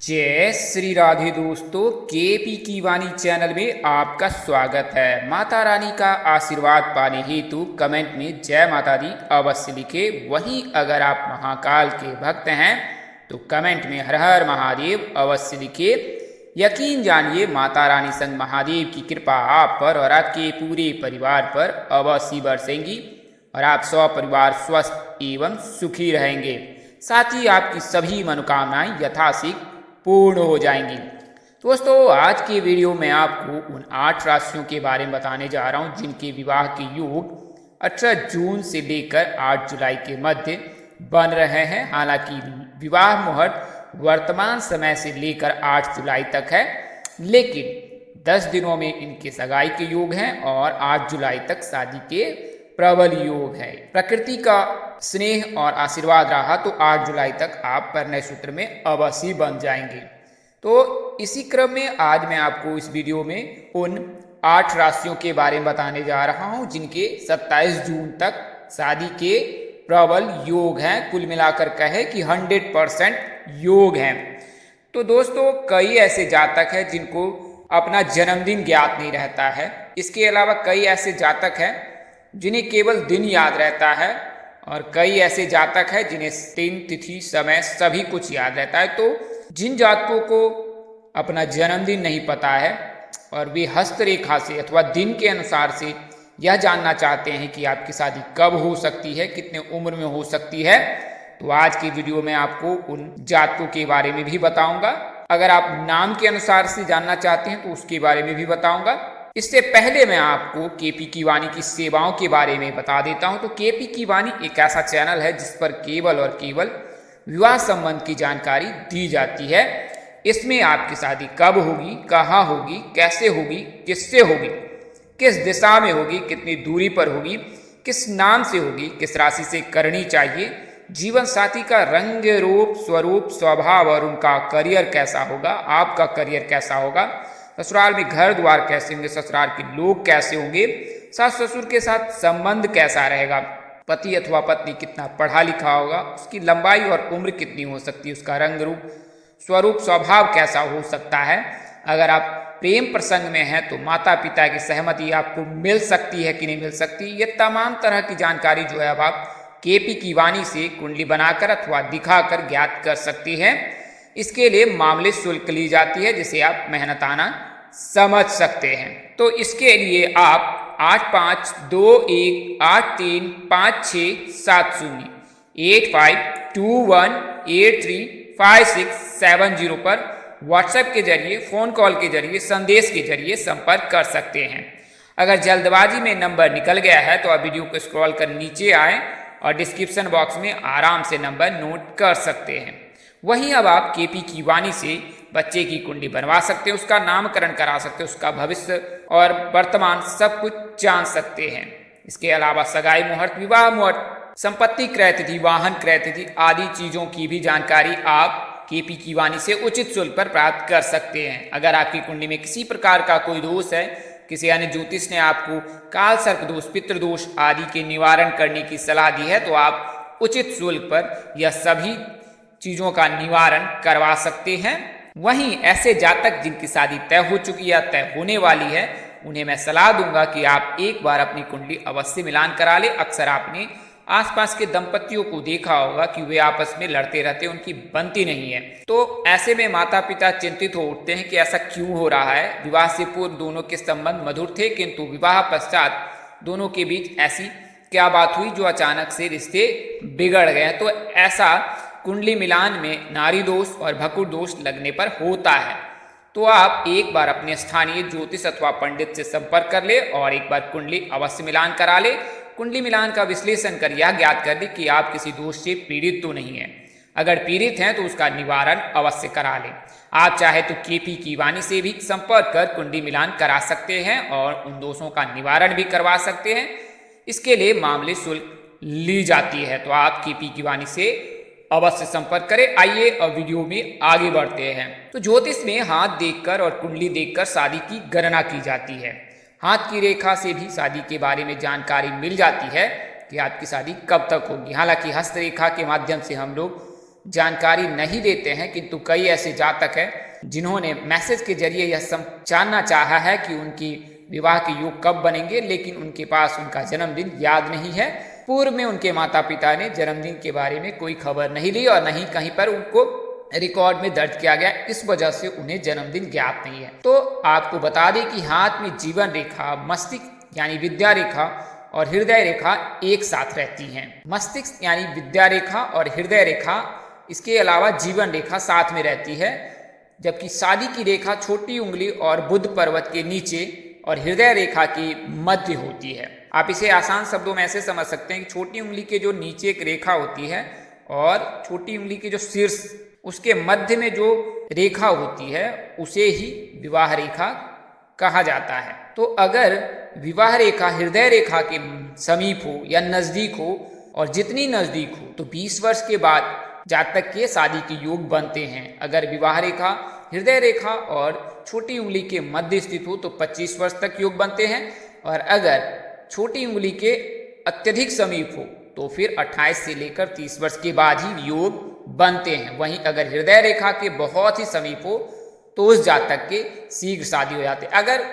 जय श्री राधे दोस्तों, केपी की वाणी चैनल में आपका स्वागत है। माता रानी का आशीर्वाद पाने हेतु कमेंट में जय माता दी अवश्य लिखे। वहीं अगर आप महाकाल के भक्त हैं तो कमेंट में हर हर महादेव अवश्य लिखे। यकीन जानिए माता रानी संग महादेव की कृपा आप पर और आपके पूरे परिवार पर अवश्य बरसेंगी और आप सपरिवार स्वस्थ एवं सुखी रहेंगे। साथ ही आपकी सभी मनोकामनाएं यथाशीघ्र पूर्ण हो जाएंगी। दोस्तों, आज के वीडियो में आपको उन 8 राशियों के बारे में बताने जा रहा हूं जिनके विवाह के योग 18 जून से लेकर 8 जुलाई के मध्य बन रहे हैं। हालांकि विवाह मुहूर्त वर्तमान समय से लेकर 8 जुलाई तक है, लेकिन 10 दिनों में इनके सगाई के योग हैं और 8 जुलाई तक शादी के प्रबल योग है। प्रकृति का स्नेह और आशीर्वाद रहा तो 8 जुलाई तक आप परिणय सूत्र में अवश्य बन जाएंगे। तो इसी क्रम में आज मैं आपको इस वीडियो में उन 8 राशियों के बारे में बताने जा रहा हूं जिनके 27 जून तक शादी के प्रबल योग हैं। कुल मिलाकर कहे कि 100% योग हैं। तो दोस्तों, कई ऐसे जातक हैं जिनको अपना जन्मदिन ज्ञात नहीं रहता है। इसके अलावा कई ऐसे जातक हैं जिन्हें केवल दिन याद रहता है और कई ऐसे जातक हैं जिन्हें दिन, तिथि, समय सभी कुछ याद रहता है। तो जिन जातकों को अपना जन्मदिन नहीं पता है और वे हस्तरेखा से अथवा दिन के अनुसार से यह जानना चाहते हैं कि आपकी शादी कब हो सकती है, कितने उम्र में हो सकती है, तो आज की वीडियो में आपको उन जातकों के बारे में भी बताऊंगा। अगर आप नाम के अनुसार से जानना चाहते हैं तो उसके बारे में भी बताऊंगा। इससे पहले मैं आपको केपी की वाणी की सेवाओं के बारे में बता देता हूं। तो केपी की वाणी एक ऐसा चैनल है जिस पर केवल और केवल विवाह संबंध की जानकारी दी जाती है। इसमें आपकी शादी कब होगी, कहाँ होगी, कैसे होगी, किससे होगी, किस दिशा में होगी, कितनी दूरी पर होगी, किस नाम से होगी, किस राशि से करनी चाहिए, जीवन साथी का रंग रूप स्वरूप स्वभाव और उनका करियर कैसा होगा, आपका करियर कैसा होगा, ससुराल में घर द्वार कैसे होंगे, ससुराल के लोग कैसे होंगे, सास ससुर के साथ संबंध कैसा रहेगा, पति अथवा पत्नी कितना पढ़ा लिखा होगा, उसकी लंबाई और उम्र कितनी हो सकती है, उसका रंग रूप स्वरूप स्वभाव कैसा हो सकता है। अगर आप प्रेम प्रसंग में हैं तो माता पिता की सहमति आपको मिल सकती है कि नहीं मिल सकती, ये तमाम तरह की जानकारी जो है अब आप केपी की वाणी से कुंडली बनाकर अथवा दिखाकर ज्ञात कर सकती हैं। इसके लिए मामले शुल्क ली जाती है जिसे आप मेहनताना समझ सकते हैं। तो इसके लिए आप 8521835670 8521835670 पर व्हाट्सएप के जरिए, फोन कॉल के जरिए, संदेश के जरिए संपर्क कर सकते हैं। अगर जल्दबाजी में नंबर निकल गया है तो आप वीडियो को स्क्रॉल कर नीचे आए और डिस्क्रिप्शन बॉक्स में आराम से नंबर नोट कर सकते हैं। वहीं अब आप केपी की वाणी से बच्चे की कुंडली बनवा सकते हैं, उसका नामकरण करा सकते हैं, उसका भविष्य और वर्तमान सब कुछ जान सकते हैं। इसके अलावा सगाई मुहूर्त, विवाह मुहूर्त, संपत्ति क्रय तिथि, वाहन क्रय तिथि आदि चीजों की भी जानकारी आप केपी की वाणी से उचित शुल्क पर प्राप्त कर सकते हैं। अगर आपकी कुंडली में किसी प्रकार का कोई दोष है, किसी अन्य ज्योतिष ने आपको काल सर्प दोष, पितृ दोष आदि के निवारण करने की सलाह दी है तो आप उचित शुल्क पर यह सभी चीजों का निवारण करवा सकते हैं। वहीं ऐसे जातक जिनकी शादी तय हो चुकी है, तय होने वाली है, उन्हें मैं सलाह दूंगा कि आप एक बार अपनी कुंडली अवश्य मिलान करा ले। अक्सर आपने आसपास के दंपतियों को देखा होगा कि वे आपस में लड़ते रहते, उनकी बनती नहीं है। तो ऐसे में माता पिता चिंतित हो उठते हैं कि ऐसा क्यों हो रहा है। विवाह से पूर्व दोनों के संबंध मधुर थे, किंतु विवाह पश्चात दोनों के बीच ऐसी क्या बात हुई जो अचानक से रिश्ते बिगड़ गए। तो ऐसा कुंडली मिलान में नारी दोष और भकुर दोष लगने पर होता है। तो आप एक बार अपने स्थानीय ज्योतिष अथवा पंडित से संपर्क कर ले और एक बार कुंडली अवश्य मिलान करा ले। कुंडली मिलान का विश्लेषण कर यह ज्ञात कर ले कि आप किसी दोष से पीड़ित तो नहीं है। अगर पीड़ित हैं तो उसका निवारण अवश्य करा लें। आप चाहे तो केपी की वाणी से भी संपर्क कर कुंडली मिलान करा सकते हैं और उन दोषों का निवारण भी करवा सकते हैं। इसके लिए मामले शुल्क ली जाती है। तो आप केपी की वाणी से अवश्य संपर्क करें। आइए अब वीडियो में आगे बढ़ते हैं। तो ज्योतिष में हाथ देखकर और कुंडली देखकर शादी की गणना की जाती है। हाथ की रेखा से भी शादी के बारे में जानकारी मिल जाती है कि आपकी शादी कब तक होगी। हालांकि हस्तरेखा के माध्यम से हम लोग जानकारी नहीं देते हैं, किंतु कई ऐसे जातक हैं जिन्होंने मैसेज के जरिए यह जानना चाहा है कि उनकी विवाह के योग कब बनेंगे, लेकिन उनके पास उनका जन्मदिन याद नहीं है। पूर्व में उनके माता पिता ने जन्मदिन के बारे में कोई खबर नहीं ली और नहीं कहीं पर उनको रिकॉर्ड में दर्ज किया गया, इस वजह से उन्हें जन्मदिन ज्ञात नहीं है। तो आपको बता दें कि हाथ में जीवन रेखा, मस्तिष्क यानी विद्या रेखा और हृदय रेखा एक साथ रहती हैं। मस्तिष्क यानी विद्या रेखा और हृदय रेखा, इसके अलावा जीवन रेखा साथ में रहती है, जबकि शादी की रेखा छोटी उंगली और बुध पर्वत के नीचे और हृदय रेखा की मध्य होती है। आप इसे आसान शब्दों में ऐसे समझ सकते हैं कि छोटी उंगली के जो नीचे एक रेखा होती है और छोटी उंगली के जो शीर्ष, उसके मध्य में जो रेखा होती है उसे ही विवाह रेखा कहा जाता है। तो अगर विवाह रेखा हृदय रेखा के समीप हो या नज़दीक हो, और जितनी नज़दीक हो तो 20 वर्ष के बाद जातक के शादी के योग बनते हैं। अगर विवाह रेखा हृदय रेखा और छोटी उंगली के मध्य स्थित हो तो 25 वर्ष तक योग बनते हैं, और अगर छोटी उंगली के अत्यधिक समीप हो तो फिर 28 से लेकर 30 वर्ष के बाद ही योग बनते हैं। वहीं अगर हृदय रेखा के बहुत ही समीप हो तो उस जातक के शीघ्र शादी हो जाती है। अगर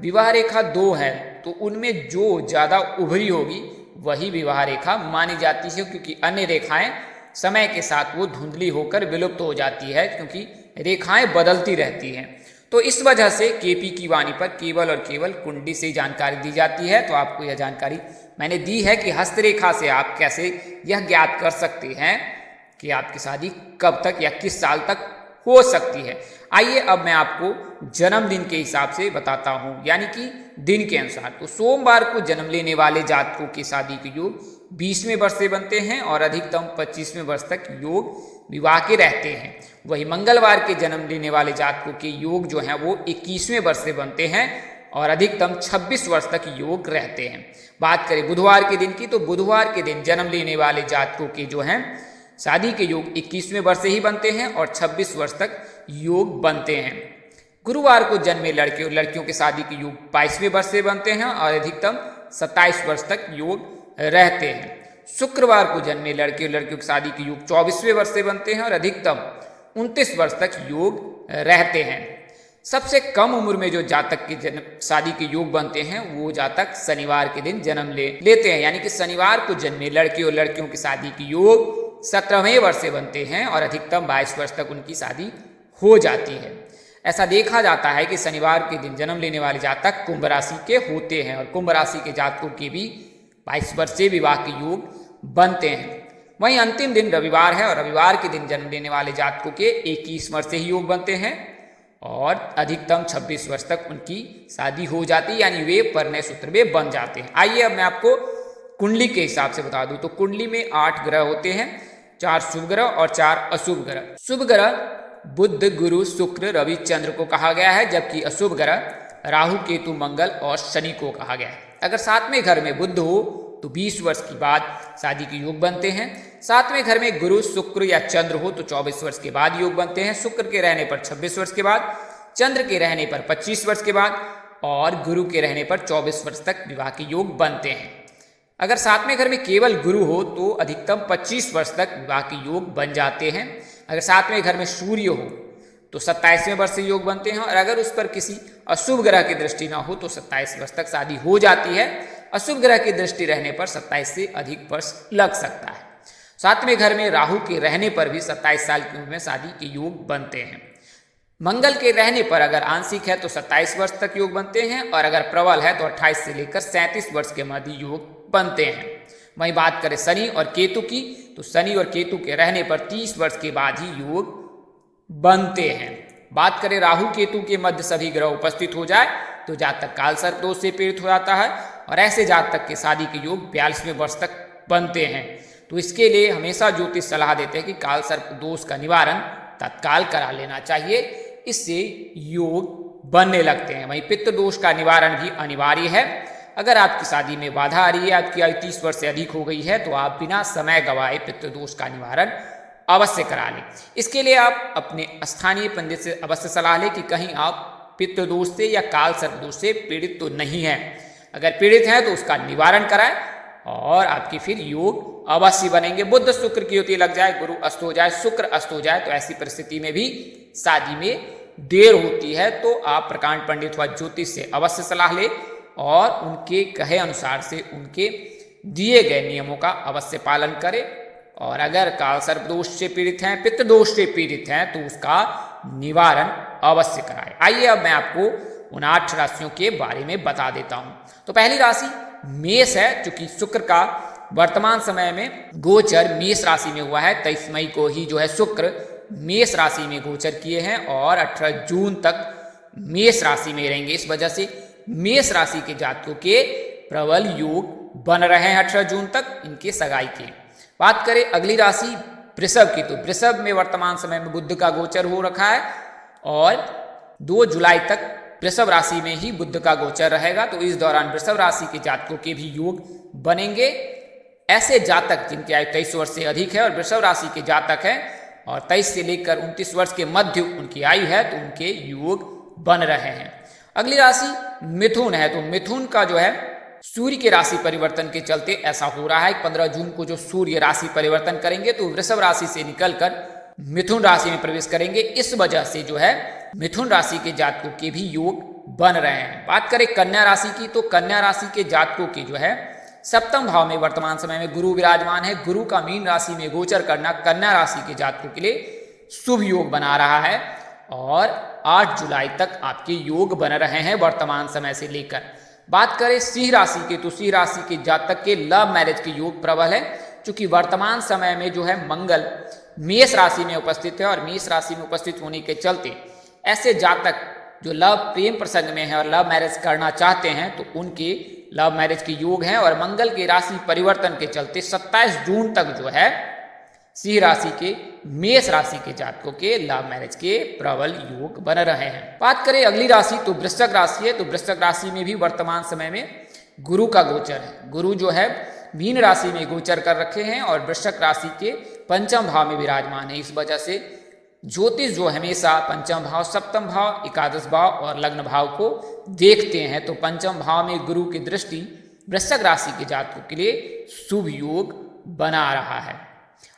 विवाह रेखा 2 है तो उनमें जो ज़्यादा उभरी होगी वही विवाह रेखा मानी जाती है, क्योंकि अन्य रेखाएं समय के साथ वो धुंधली होकर विलुप्त हो जाती है, क्योंकि रेखाएं बदलती रहती हैं। तो इस वजह से केपी की वाणी पर केवल और केवल कुंडली से जानकारी दी जाती है। तो आपको यह जानकारी मैंने दी है कि हस्तरेखा से आप कैसे यह ज्ञात कर सकते हैं कि आपकी शादी कब तक या किस साल तक हो सकती है। आइए अब मैं आपको जन्मदिन के हिसाब से बताता हूं, यानी कि दिन के अनुसार। तो सोमवार को जन्म लेने वाले जातकों की शादी के योग 20वें वर्ष से बनते हैं और अधिकतम 25वें वर्ष तक योग विवाह के रहते हैं। वही मंगलवार के जन्म लेने वाले जातकों के योग जो हैं वो 21वें वर्ष से बनते हैं और अधिकतम 26 वर्ष तक योग रहते हैं। बात करें बुधवार के दिन की, तो बुधवार के दिन जन्म लेने वाले जातकों के जो हैं शादी के योग 21वें वर्ष से ही बनते हैं और 26 वर्ष तक योग बनते हैं। गुरुवार को जन्मे लड़के और लड़कियों के शादी के योग 22वें वर्ष से बनते हैं और अधिकतम 27 वर्ष तक योग रहते हैं। शुक्रवार को जन्मे लड़के और लड़कियों की शादी के योग 24वें वर्ष से बनते हैं और अधिकतम 29 वर्ष तक योग रहते हैं। सबसे कम उम्र में जो जातक के शादी के योग बनते हैं वो जातक शनिवार के दिन जन्म लेते हैं, यानी कि शनिवार को जन्मे लड़के और लड़कियों की शादी के योग 17वें वर्ष से बनते हैं और अधिकतम 22 वर्ष तक उनकी शादी हो जाती है। ऐसा देखा जाता है कि शनिवार के दिन जन्म लेने वाले जातक कुंभ राशि के होते हैं और कुंभ राशि के जातकों के भी 22 वर्ष से विवाह के योग बनते हैं। वहीं अंतिम दिन रविवार है और रविवार के दिन जन्म लेने वाले जातकों के 21 वर्ष से ही योग बनते हैं और अधिकतम 26 वर्ष तक उनकी शादी हो जाती है, यानी वे परिणय सूत्र में बन जाते हैं। आइए अब मैं आपको कुंडली के हिसाब से बता दूं। तो कुंडली में 8 ग्रह होते हैं, 4 शुभ ग्रह और 4 अशुभ ग्रह। शुभ ग्रह बुध, गुरु, शुक्र, रवि, चंद्र को कहा गया है, जबकि अशुभ ग्रह राहु, केतु, मंगल और शनि को कहा गया है। अगर 7वें घर में बुध हो तो 20 वर्ष के बाद शादी के योग बनते हैं। 7वें घर में गुरु, शुक्र या चंद्र हो तो 24 वर्ष के बाद योग बनते हैं। शुक्र के रहने पर 26 वर्ष के बाद, चंद्र के रहने पर 25 वर्ष के बाद और गुरु के रहने पर 24 वर्ष तक विवाह के योग बनते हैं। अगर 7वें घर में केवल गुरु हो तो अधिकतम 25 वर्ष तक विवाह के योग बन जाते हैं। अगर 7वें घर में सूर्य हो तो 27वें वर्ष से योग बनते हैं और अगर उस पर किसी अशुभ ग्रह की दृष्टि ना हो तो 27 वर्ष तक शादी हो जाती है। अशुभ ग्रह की दृष्टि रहने पर 27 से अधिक वर्ष लग सकता है। 7वें घर में राहु के रहने पर भी 27 साल की उम्र में शादी के योग बनते हैं। मंगल के रहने पर अगर आंशिक है तो 27 वर्ष तक योग बनते हैं और अगर प्रबल है तो 28 से लेकर 37 वर्ष के मध्य योग बनते हैं। वहीं बात करें शनि और केतु की, तो शनि और केतु के रहने पर 30 वर्ष के बाद ही योग बनते हैं। बात करें राहु केतु के मध्य सभी ग्रह उपस्थित हो जाए तो जातक काल सर्प दोष से पीड़ित हो जाता है और ऐसे जातक के शादी के योग 42वें वर्ष तक बनते हैं। तो इसके लिए हमेशा ज्योतिष सलाह देते हैं कि काल सर्प दोष का निवारण तत्काल करा लेना चाहिए, इससे योग बनने लगते हैं। वहीं पित्त दोष का निवारण भी अनिवार्य है। अगर आपकी शादी में बाधा आ रही है, आपकी आयु 30 वर्ष से अधिक हो गई है, तो आप बिना समय गवाए पित्त दोष का निवारण अवश्य करा लें। इसके लिए आप अपने स्थानीय पंडित से अवश्य सलाह लें कि कहीं आप पित्त दोष से या काल सर्प दोष से पीड़ित तो नहीं है। अगर पीड़ित हैं तो उसका निवारण कराएं और आपके फिर योग अवश्य बनेंगे। बुध शुक्र की युति लग जाए, गुरु अस्त हो जाए, शुक्र अस्त हो जाए, तो ऐसी परिस्थिति में भी शादी में देर होती है, तो आप प्रकांड पंडित व ज्योतिष से अवश्य सलाह लें और उनके कहे अनुसार से उनके दिए गए नियमों का अवश्य पालन करें। और अगर काल सर्प दोष से पीड़ित हैं, पित्त दोष से पीड़ित हैं, तो उसका निवारण अवश्य कराएं। आइए अब मैं आपको उन 8 राशियों के बारे में बता देता हूं। तो पहली राशि मेष है, क्योंकि शुक्र का वर्तमान समय में गोचर मेष राशि में हुआ है। 23 मई को ही जो है शुक्र मेष राशि में गोचर किए हैं और 18 जून तक मेष राशि में रहेंगे। इस वजह से मेष राशि के जातकों के प्रबल योग बन रहे हैं 18 जून तक इनके सगाई के। बात करें अगली राशि वृषभ की, तो वृषभ में वर्तमान समय में बुध का गोचर हो रखा है और 2 जुलाई तक वृषभ राशि में ही बुध का गोचर रहेगा। तो इस दौरान वृषभ राशि के जातकों के भी योग बनेंगे। ऐसे जातक जिनकी आयु 23 वर्ष से अधिक है और वृषभ राशि के जातक हैं और 23 से लेकर 29 वर्ष के मध्य उनकी आयु है, तो उनके योग बन रहे हैं। अगली राशि मिथुन है, तो मिथुन का जो है सूर्य के राशि परिवर्तन के चलते ऐसा हो रहा है। 15 जून को जो सूर्य राशि परिवर्तन करेंगे तो वृषभ राशि से निकलकर मिथुन राशि में प्रवेश करेंगे। इस वजह से जो है मिथुन राशि के जातकों के भी योग बन रहे हैं। बात करें कन्या राशि की, तो कन्या राशि के जातकों के जो है 7वें भाव में वर्तमान समय में गुरु विराजमान है। गुरु का मीन राशि में गोचर करना कन्या राशि के जातकों के लिए शुभ योग बना रहा है और 8 जुलाई तक आपके योग बन रहे हैं वर्तमान समय से लेकर। बात करें सिंह राशि के, तो सिंह राशि के जातक के लव मैरिज के योग प्रबल है, क्योंकि वर्तमान समय में जो है मंगल मेष राशि में उपस्थित है और मेष राशि में उपस्थित होने के चलते ऐसे जातक जो लव प्रेम प्रसंग में है और लव मैरिज करना चाहते हैं तो उनके लव मैरिज के योग हैं। और मंगल के राशि परिवर्तन के चलते 27 जून तक जो है सिंह राशि के मेष राशि के जातकों के लव मैरिज के प्रबल योग बन रहे हैं। बात करें अगली राशि, तो वृश्चिक राशि है, तो वृश्चिक राशि में भी वर्तमान समय में गुरु का गोचर है। गुरु जो है मीन राशि में गोचर कर रखे हैं और वृश्चिक राशि के 5वें भाव में विराजमान है। इस वजह से ज्योतिष जो हमेशा 5वें भाव, 7वें भाव, एकादश भाव और लग्न भाव को देखते हैं, तो 5वें भाव में गुरु की दृष्टि वृश्चिक राशि के जातकों के लिए शुभ योग बना रहा है।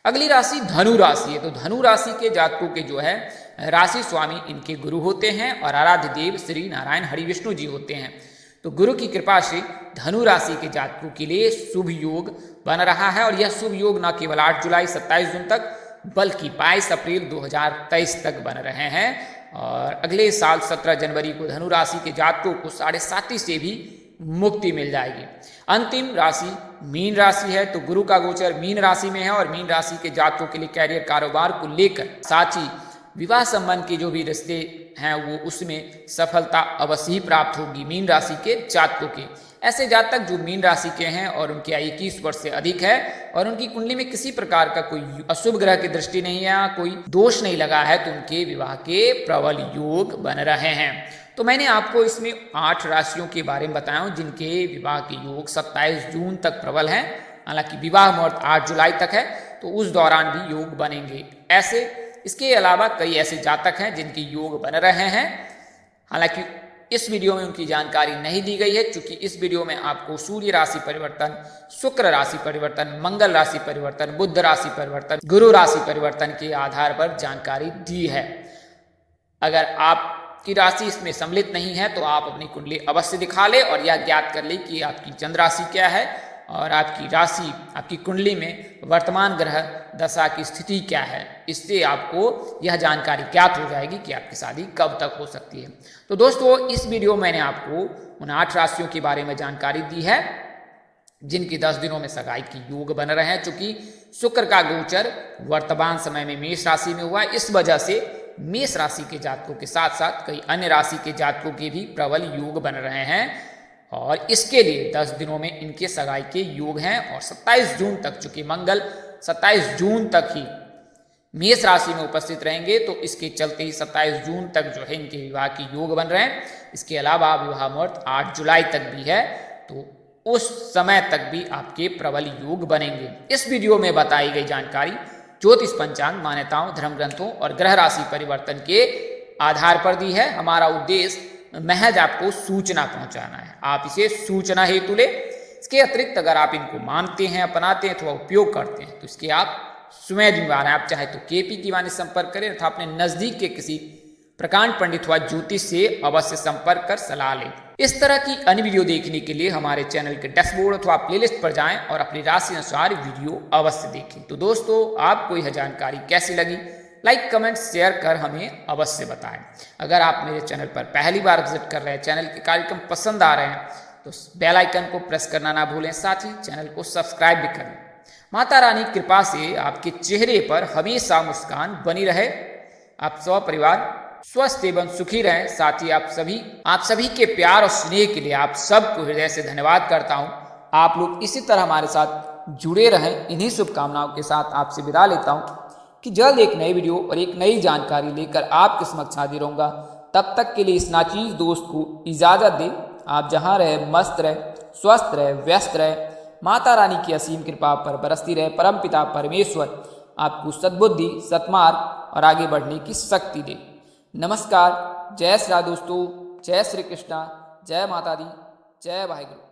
अगली राशि धनु राशि है, तो धनु राशि के जातकों के जो है राशि स्वामी इनके गुरु होते हैं और आराध्य देव श्री नारायण हरि विष्णु जी होते हैं। तो गुरु की कृपा से धनु राशि के जातकों के लिए शुभ योग बन रहा है और यह शुभ योग न केवल 8 जुलाई 27 जून तक बल्कि 22 अप्रैल 2023 तक बन रहे हैं। और अगले साल 17 जनवरी को धनु राशि के जातकों को 7.5 से भी मुक्ति मिल जाएगी। अंतिम राशि मीन राशि है, तो गुरु का गोचर मीन राशि में है और मीन राशि के जातकों के लिए कैरियर कारोबार को लेकर साथ ही विवाह संबंध के जो भी रिश्ते हैं वो उसमें सफलता अवश्य ही प्राप्त होगी मीन राशि के जातकों के। ऐसे जातक जो मीन राशि के हैं और उनकी आयु 21 वर्ष से अधिक है और उनकी कुंडली में किसी प्रकार का कोई अशुभ ग्रह की दृष्टि नहीं है, कोई दोष नहीं लगा है, तो उनके विवाह के प्रबल योग बन रहे हैं। तो मैंने आपको इसमें 8 राशियों के बारे में बताया हूं जिनके विवाह के योग 27 जून तक प्रबल हैं। हालांकि विवाह मुहूर्त 8 जुलाई तक है, तो उस दौरान भी योग बनेंगे। ऐसे इसके अलावा कई ऐसे जातक हैं जिनके योग बन रहे हैं। हालांकि इस वीडियो में उनकी जानकारी नहीं दी गई है, क्योंकि इस वीडियो में आपको सूर्य राशि परिवर्तन, शुक्र राशि परिवर्तन, मंगल राशि परिवर्तन, बुध राशि परिवर्तन, गुरु राशि परिवर्तन के आधार पर जानकारी दी है। अगर आपकी राशि इसमें सम्मिलित नहीं है तो आप अपनी कुंडली अवश्य दिखा ले और यह ज्ञात कर ले कि आपकी चंद्र राशि क्या है और आपकी राशि, आपकी कुंडली में वर्तमान ग्रह दशा की स्थिति क्या है। इससे आपको यह जानकारी ज्ञात हो जाएगी कि आपकी शादी कब तक हो सकती है। तो दोस्तों, इस वीडियो में मैंने आपको उन 8 राशियों के बारे में जानकारी दी है जिनकी 10 दिनों में सगाई की योग बन रहे हैं। चूंकि शुक्र का गोचर वर्तमान समय में मेष राशि में हुआ है, इस वजह से मेष राशि के जातकों के साथ साथ कई अन्य राशि के जातकों के भी प्रबल योग बन रहे हैं और इसके लिए 10 दिनों में इनके सगाई के योग हैं। और 27 जून तक, चूंकि मंगल 27 जून तक ही मेष राशि में उपस्थित रहेंगे, तो इसके चलते ही 27 जून तक जो है इनके विवाह के योग बन रहे हैं। इसके अलावा विवाह मुहूर्त 8 जुलाई तक भी है, तो उस समय तक भी आपके प्रबल योग बनेंगे। इस वीडियो में बताई गई जानकारी ज्योतिष पंचांग, मान्यताओं, धर्म ग्रंथों और ग्रह राशि परिवर्तन के आधार पर दी है। हमारा उद्देश्य महज आपको सूचना पहुंचाना है, आप इसे सूचना हेतु ले, इसके अतिरिक्त अगर आप इनको मानते हैं, अपनाते हैं अथवा उपयोग करते हैं तो इसके आप स्वयं जिम्मेदार हैं। आप चाहे तो केपी कीवानी संपर्क करें अथवा अपने नजदीक के किसी प्रकांड पंडित व ज्योतिष से अवश्य संपर्क कर सलाह लें। इस तरह की अन्य वीडियो देखने के लिए हमारे चैनल के डैशबोर्ड अथवा प्लेलिस्ट पर जाएं और अपनी राशि अनुसार वीडियो अवश्य देखें। तो दोस्तों, आपको यह जानकारी कैसी लगी, लाइक कमेंट शेयर कर हमें अवश्य बताएं। अगर आप मेरे चैनल पर पहली बार विजिट कर रहे हैं, चैनल के कार्यक्रम पसंद आ रहे हैं तो बेल आइकन को प्रेस करना ना भूलें, साथ ही चैनल को सब्सक्राइब भी करें। माता रानी कृपा से आपके चेहरे पर हमेशा मुस्कान बनी रहे, आप परिवार स्वस्थ एवं सुखी रहें। साथ ही आप सभी के प्यार और स्नेह के लिए आप सबको हृदय से धन्यवाद करता हूं। आप लोग इसी तरह हमारे साथ जुड़े रहें। इन्हीं शुभकामनाओं के साथ आपसे विदा लेता हूं कि जल्द एक नई वीडियो और एक नई जानकारी लेकर आपके समक्ष हाजिर होऊंगा। तब तक के लिए इस नाचीज दोस्त को इजाजत दें। आप जहां रहे मस्त रहे, स्वस्थ रहे, व्यस्त रहे। माता रानी की असीम कृपा पर बरसती रहे। परमपिता परमेश्वर आपको सद्बुद्धि, सत्मार्ग और आगे बढ़ने की शक्ति दे। नमस्कार, जय श्री राम दोस्तों, जय श्री कृष्णा, जय माता दी, जय वाहिगुरु।